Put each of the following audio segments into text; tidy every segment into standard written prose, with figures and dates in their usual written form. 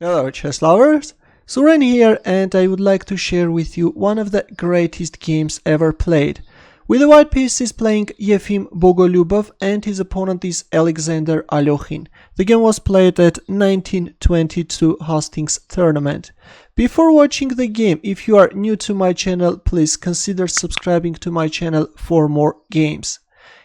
Hello chess lovers, Suren here, and I would like to share with you one of the greatest games ever played. With the white pieces playing Efim Bogoljubov and his opponent is Alexander Alekhine. The game was played at 1922 Hastings tournament. Before watching the game, if you are new to my channel, please consider subscribing to my channel for more games.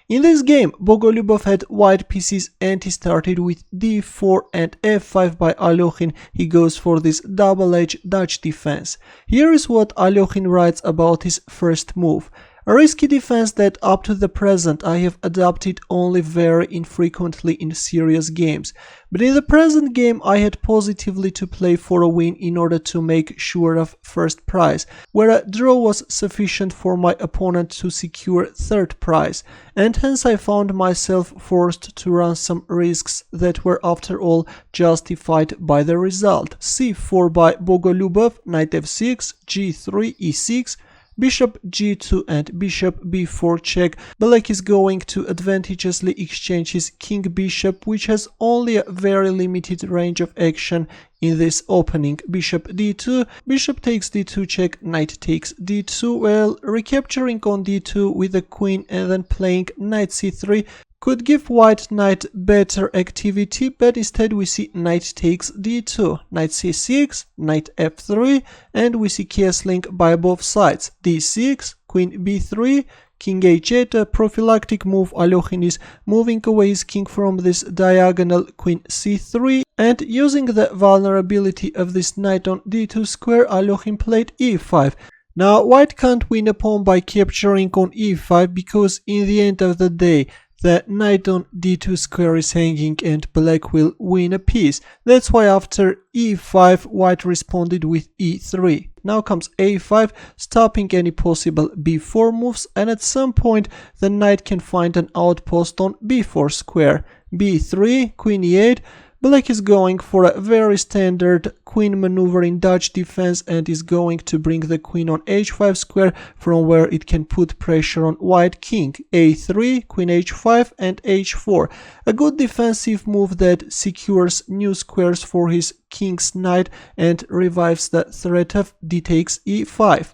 In this game, Bogoljubov had white pieces and he started with d4 and f5 by Alekhine. He goes for this double-edged Dutch defense. Here is what Alekhine writes about his first move. A risky defense that up to the present I have adopted only very infrequently in serious games. But in the present game I had positively to play for a win in order to make sure of first prize, where a draw was sufficient for my opponent to secure third prize, and hence I found myself forced to run some risks that were after all justified by the result. c4 by Bogoljubov, knight f6, g3, e6, bishop g2 and bishop b4 check. Black is going to advantageously exchange his king bishop, which has only a very limited range of action in this opening. Bishop d2, bishop takes d2 check, knight takes d2. Well, recapturing on d2 with the queen and then playing knight c3 could give white knight better activity, but instead we see knight takes d2, knight c6, knight f3, and we see castling by both sides. d6, queen b3, king h8, a prophylactic move. Alekhine is moving away his king from this diagonal, queen c3, and using the vulnerability of this knight on d2 square, Alekhine played e5. Now white can't win a pawn by capturing on e5 because in the end of the day the knight on d2 square is hanging and black will win a piece. That's why after e5 white responded with e3. Now comes a5, stopping any possible b4 moves, and at some point the knight can find an outpost on b4 square. b3, queen e8. Black is going for a very standard queen maneuver in Dutch defense and is going to bring the queen on h5 square, from where it can put pressure on white king. a3, queen h5 and h4. A good defensive move that secures new squares for his king's knight and revives the threat of d takes e5.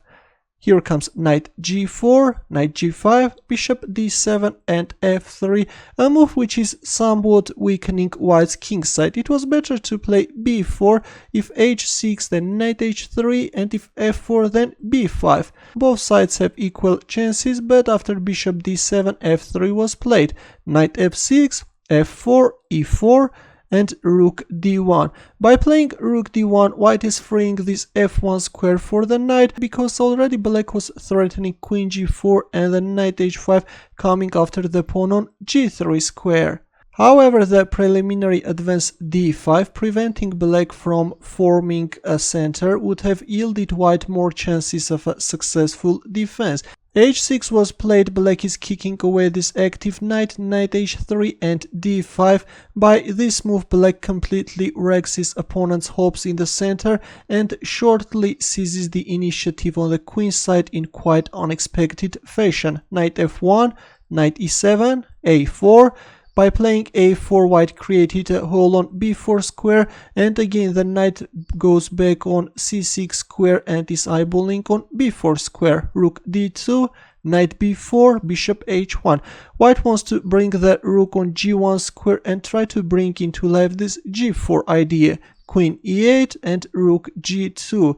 Here comes knight g4, knight g5, bishop d7 and f3, a move which is somewhat weakening white's king side. It was better to play b4, if h6 then knight h3, and if f4 then b5. Both sides have equal chances, but after bishop d7, f3 was played. Knight f6, f4, e4, and rook d1. By playing rook d1, white is freeing this f1 square for the knight, because already black was threatening queen g4 and the knight h5 coming after the pawn on g3 square. However, the preliminary advance d5, preventing black from forming a center, would have yielded white more chances of a successful defense. h6 was played, black is kicking away this active knight, knight h3 and d5. By this move, black completely wrecks his opponent's hopes in the center and shortly seizes the initiative on the queen side in quite unexpected fashion. Knight f1, knight e7, a4. By playing a4, white created a hole on b4 square, and again the knight goes back on c6 square and is eyeballing on b4 square. Rook d2, knight b4, bishop h1. White wants to bring the rook on g1 square and try to bring into life this g4 idea. Queen e8 and rook g2.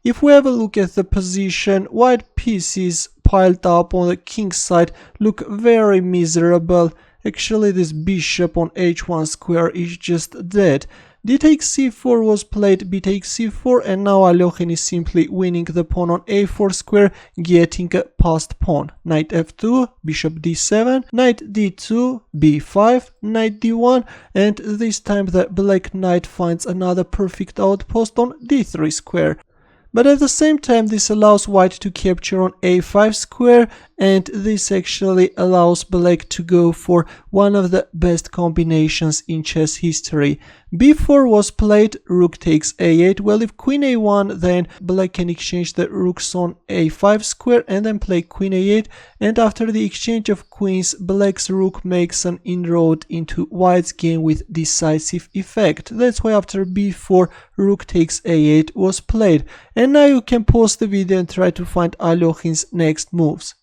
If we have a look at the position, white pieces piled up on the king's side look very miserable. Actually, this bishop on h1 square is just dead. d takes c4 was played, b takes c4, and now Alekhine is simply winning the pawn on a4 square, getting a passed pawn. Knight f2, bishop d7, knight d2, b5, knight d1, and this time the black knight finds another perfect outpost on d3 square. But at the same time, this allows white to capture on a5 square, and this actually allows black to go for one of the best combinations in chess history. b4 was played, rook takes a8. Well, if queen a1, then black can exchange the rooks on a5 square and then play queen a8. And after the exchange of queens, black's rook makes an inroad into white's game with decisive effect. That's why after b4, rook takes a8 was played. And now you can pause the video and try to find Alekhine's next moves.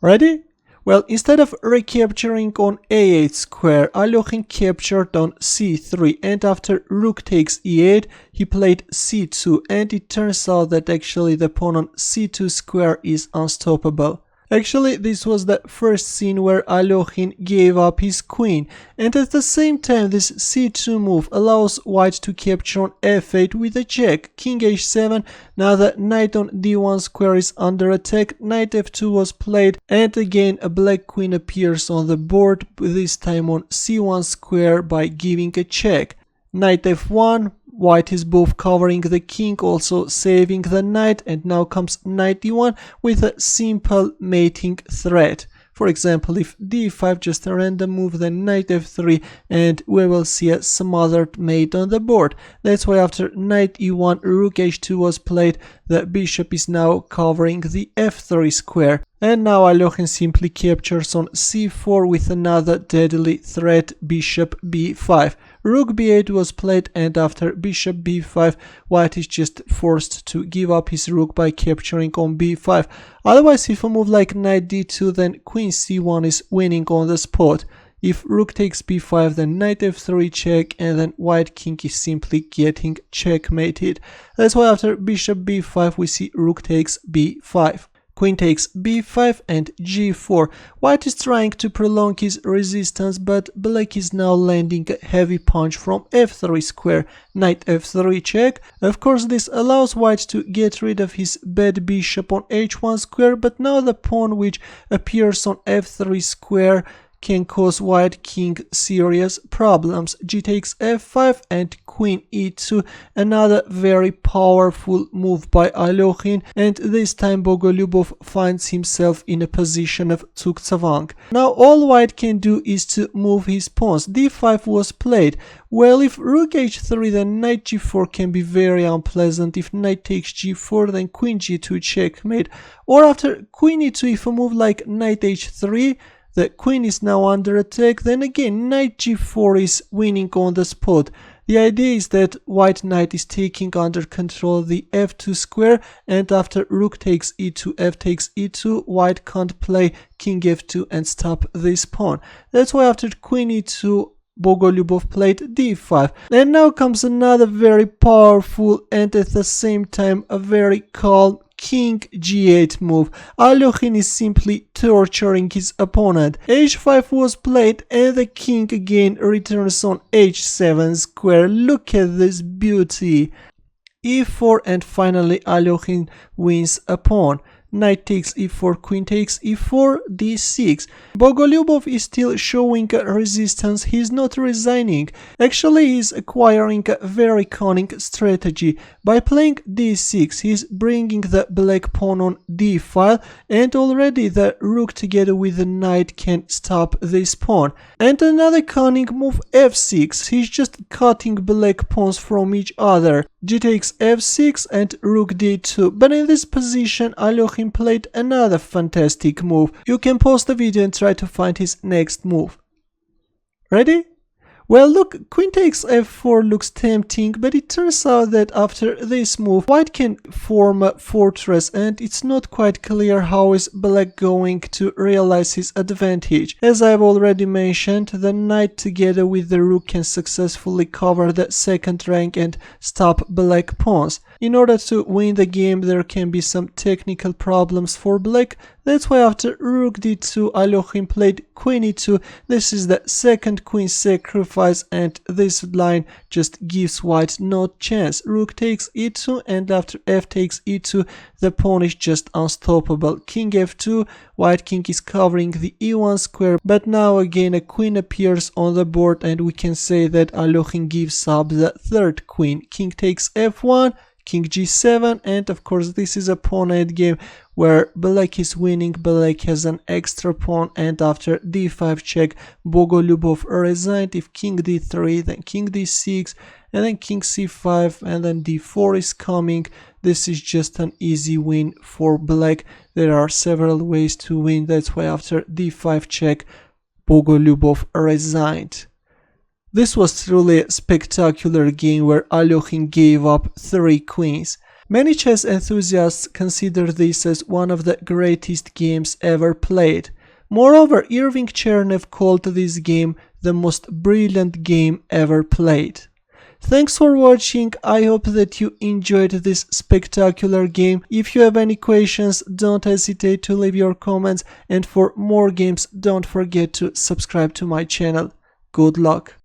Ready? Well, instead of recapturing on a8 square, Alekhine captured on c3, and after rook takes e8, he played c2, and it turns out that actually the pawn on c2 square is unstoppable. Actually, this was the first scene where Alekhine gave up his queen, and at the same time this c2 move allows white to capture on f8 with a check, king h7. Now the knight on d1 square is under attack, knight f2 was played, and again a black queen appears on the board, this time on c1 square by giving a check. Knight f1, white is both covering the king, also saving the knight, and now comes knight d1 with a simple mating threat. For example, if d5, just a random move, then knight f3, and we will see a smothered mate on the board. That's why after knight e1, rook h2 was played, the bishop is now covering the f3 square. And now Alekhine simply captures on c4 with another deadly threat, bishop b5. Rook b8 was played, and after bishop b5, white is just forced to give up his rook by capturing on b5. Otherwise, if a move like knight d2, then queen c1 is winning on the spot. If rook takes b5, then knight f3 check, and then white king is simply getting checkmated. That's why after bishop b5 we see rook takes b5. Queen takes b5 and g4. White is trying to prolong his resistance, but black is now landing a heavy punch from f3 square. Knight f3 check. Of course, this allows white to get rid of his bad bishop on h1 square, but now the pawn which appears on f3 square can cause white king serious problems. G takes f5 and queen e2, another very powerful move by Alekhine, and this time Bogoljubov finds himself in a position of Qxc4. Now all white can do is to move his pawns. d5 was played. Well, if rook h3, then knight g4 can be very unpleasant. If knight takes g4, then queen g2 checkmate. Or after queen e2, if a move like knight h3, the queen is now under attack, then again knight g4 is winning on the spot. The idea is that white knight is taking under control the f2 square, and after rook takes e2, f takes e2, white can't play king f2 and stop this pawn. That's why after queen e2, Bogoljubov played d5. And now comes another very powerful and at the same time a very calm king g8 move. Alekhine is simply torturing his opponent. h5 was played, and the king again returns on h7 square. Look at this beauty. e4, and finally Alekhine wins a pawn. Knight takes e4, queen takes e4, d6. Bogoljubov is still showing a resistance, he's not resigning. Actually, he's acquiring a very cunning strategy. By playing d6, he's bringing the black pawn on d file, and already the rook together with the knight can stop this pawn. And another cunning move, f6, he's just cutting black pawns from each other. G takes f6 and rook d2, but in this position Alekhine played another fantastic move. You can pause the video and try to find his next move. Ready? Well, look, queen takes f4 looks tempting, but it turns out that after this move, white can form a fortress, and it's not quite clear how is black going to realize his advantage. As I've already mentioned, the knight together with the rook can successfully cover the second rank and stop black pawns. In order to win the game, there can be some technical problems for black. That's why after rook d2, Alekhine played queen e2. This is the second queen sacrifice, and this line just gives white no chance. Rook takes e2, and after f takes e2, the pawn is just unstoppable. King f2, white king is covering the e1 square, but now again a queen appears on the board, and we can say that Alekhine gives up the third queen. King takes f1, king g7, and of course this is a pawn game where black is winning. Black has an extra pawn, and after d5 check, Bogoljubov resigned. If king d3, then king d6, and then king c5, and then d4 is coming. This is just an easy win for black. There are several ways to win, that's why after d5 check, Bogoljubov resigned. This was truly a spectacular game where Alekhine gave up 3 queens. Many chess enthusiasts consider this as one of the greatest games ever played. Moreover, Irving Chernev called this game the most brilliant game ever played. Thanks for watching. I hope that you enjoyed this spectacular game. If you have any questions, don't hesitate to leave your comments, and for more games, don't forget to subscribe to my channel. Good luck!